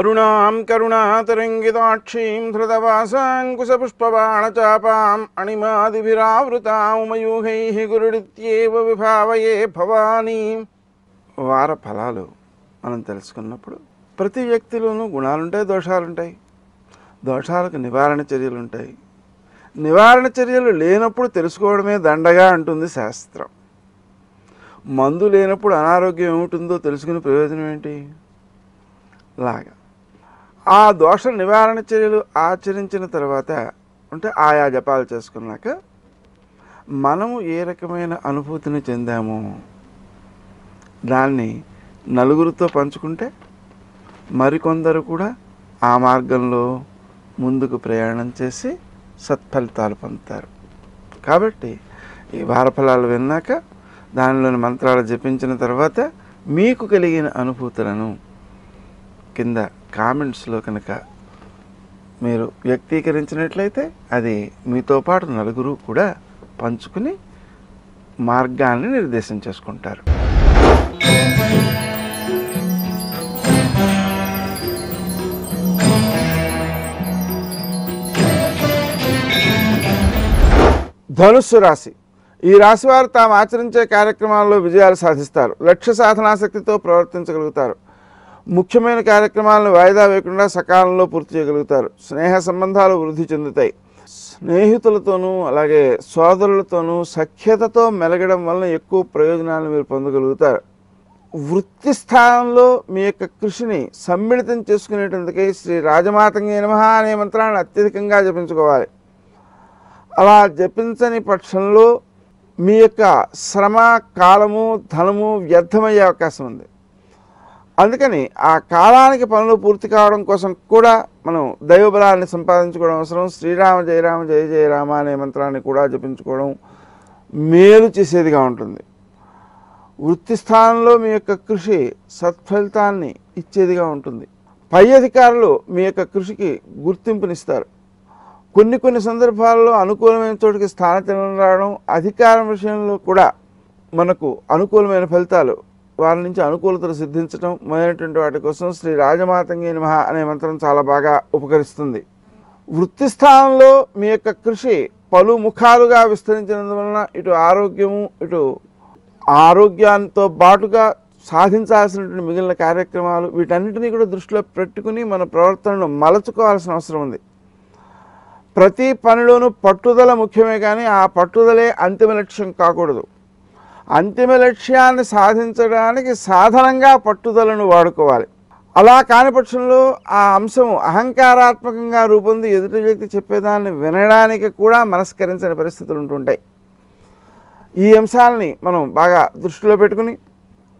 అరుణాం కరుణాతరంగితాక్షీం ధృతవాసాంకుశపుష్పబాణచాపాం అణిమాదిభిరావృతాం మయూహైః గురుడిత్యేవ విభావయే భవానీ. వార ఫలాలు మనం తెలుసుకున్నప్పుడు ప్రతి వ్యక్తిలోనూ గుణాలుంటాయి, దోషాలుంటాయి. దోషాలకు నివారణ చర్యలు ఉంటాయి. నివారణ చర్యలు లేనప్పుడు తెలుసుకోవడమే దండగా అంటుంది శాస్త్రం. మందు లేనప్పుడు అనారోగ్యం ఏముంటుందో తెలుసుకునే ప్రయోజనం ఏంటి? లాగా ఆ దోష నివారణ చర్యలు ఆచరించిన తర్వాత అంటే ఆయా జపాలు చేసుకున్నాక మనము ఏ రకమైన అనుభూతిని చెందామో దాన్ని నలుగురితో పంచుకుంటే మరికొందరు కూడా ఆ మార్గంలో ముందుకు ప్రయాణం చేసి సత్ఫలితాలు పొందుతారు. కాబట్టి ఈ వారఫలాలు విన్నాక దానిలోని మంత్రాలు జపించిన తర్వాత మీకు కలిగిన అనుభూతులను కింద కామెంట్స్లో కనుక మీరు వ్యక్తీకరించినట్లయితే అది మీతో పాటు నలుగురు కూడా పంచుకుని మార్గాన్ని నిర్దేశం చేసుకుంటారు. ధనుస్సు రాశి. ఈ రాశి వారు తాము ఆచరించే కార్యక్రమాల్లో విజయాలు సాధిస్తారు. లక్ష్య సాధనాశక్తితో ప్రవర్తించగలుగుతారు. ముఖ్యమైన కార్యక్రమాలను వాయిదా వేయకుండా సకాలంలో పూర్తి చేయగలుగుతారు. స్నేహ సంబంధాలు వృద్ధి చెందుతాయి. స్నేహితులతోనూ అలాగే సోదరులతోనూ సఖ్యతతో మెలగడం వలన ఎక్కువ ప్రయోజనాలను మీరు పొందగలుగుతారు. వృత్తి స్థానంలో మీ యొక్క కృషిని సమ్మిళితం చేసుకునేటందుకై శ్రీ రాజమాతంగే నమః అనే మంత్రాన్ని అత్యధికంగా జపించుకోవాలి. అలా జపించని పక్షంలో మీ యొక్క శ్రమ, కాలము, ధనము వ్యర్థమయ్యే అవకాశం ఉంది. అందుకని ఆ కాలానికి పనులు పూర్తి కావడం కోసం కూడా మనం దైవబలాన్ని సంపాదించుకోవడం అవసరం. శ్రీరామ జయ రామ జయ జయ రామ అనే మంత్రాన్ని కూడా జపించుకోవడం మేలు చేసేదిగా ఉంటుంది. వృత్తి స్థానంలో మీ యొక్క కృషి సత్ఫలితాన్ని ఇచ్చేదిగా ఉంటుంది. పై అధికారులు మీ యొక్క కృషికి గుర్తింపునిస్తారు. కొన్ని సందర్భాల్లో అనుకూలమైన చోటుకి స్థానచలనం రావడం, అధికారం విషయంలో కూడా మనకు అనుకూలమైన ఫలితాలు, వారి నుంచి అనుకూలతలు సిద్ధించడం మొదలైనటువంటి వాటి కోసం శ్రీ రాజమాతంగే నమః అనే మంత్రం చాలా బాగా ఉపకరిస్తుంది. వృత్తి స్థానంలో మీ యొక్క కృషి పలు ముఖాలుగా విస్తరించినందువలన ఇటు ఆరోగ్యము, ఇటు ఆరోగ్యంతో పాటుగా సాధించాల్సినటువంటి మిగిలిన కార్యక్రమాలు వీటన్నిటినీ కూడా దృష్టిలో పెట్టుకుని మన ప్రవర్తనను మలచుకోవాల్సిన అవసరం ఉంది. ప్రతి పనిలోనూ పట్టుదల ముఖ్యమే, కానీ ఆ పట్టుదలే అంతిమ లక్ష్యం కాకూడదు. అంతిమ లక్ష్యాన్ని సాధించడానికి సాధనంగా పట్టుదలను వాడుకోవాలి. అలా కాని పక్షంలో ఆ అంశము అహంకారాత్మకంగా రూపొంది ఎదుటి వ్యక్తి చెప్పేదాన్ని వినడానికి కూడా మనస్కరించని పరిస్థితులు ఉంటుంటాయి. ఈ అంశాలని మనం బాగా దృష్టిలో పెట్టుకుని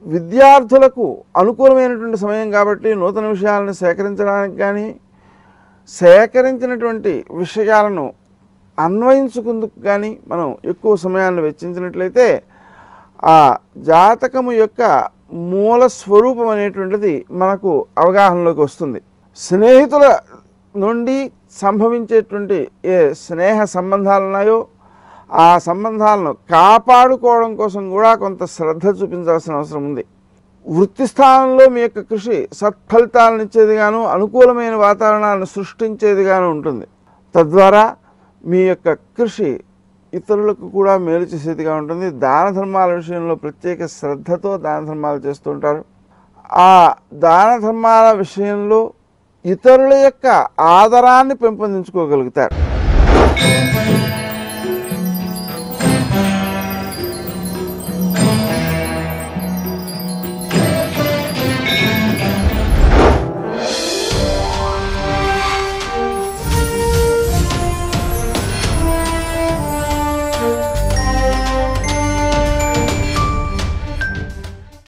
విద్యార్థులకు అనుకూలమైనటువంటి సమయం కాబట్టి నూతన విషయాలను సేకరించడానికి కానీ సేకరించినటువంటి విషయాలను అన్వయించుకుందుకు కానీ మనం ఎక్కువ సమయాన్ని వెచ్చించినట్లయితే ఆ జాతకము యొక్క మూల స్వరూపం అనేటువంటిది మనకు అవగాహనలోకి వస్తుంది. స్నేహితుల నుండి సంభవించేటువంటి ఏ స్నేహ సంబంధాలు ఉన్నాయో ఆ సంబంధాలను కాపాడుకోవడం కోసం కూడా కొంత శ్రద్ధ చూపించాల్సిన అవసరం ఉంది. వృత్తి స్థానంలో మీ యొక్క కృషి సత్ఫలితాలను ఇచ్చేదిగాను, అనుకూలమైన వాతావరణాలను సృష్టించేదిగాను ఉంటుంది. తద్వారా మీ యొక్క కృషి ఇతరులకు కూడా మేలు చేసేదిగా ఉంటుంది. దాన ధర్మాల విషయంలో ప్రత్యేక శ్రద్ధతో దాన ధర్మాలు చేస్తూ ఉంటారు. ఆ దాన ధర్మాల విషయంలో ఇతరుల యొక్క ఆదరాన్ని పెంపొందించుకోగలుగుతారు.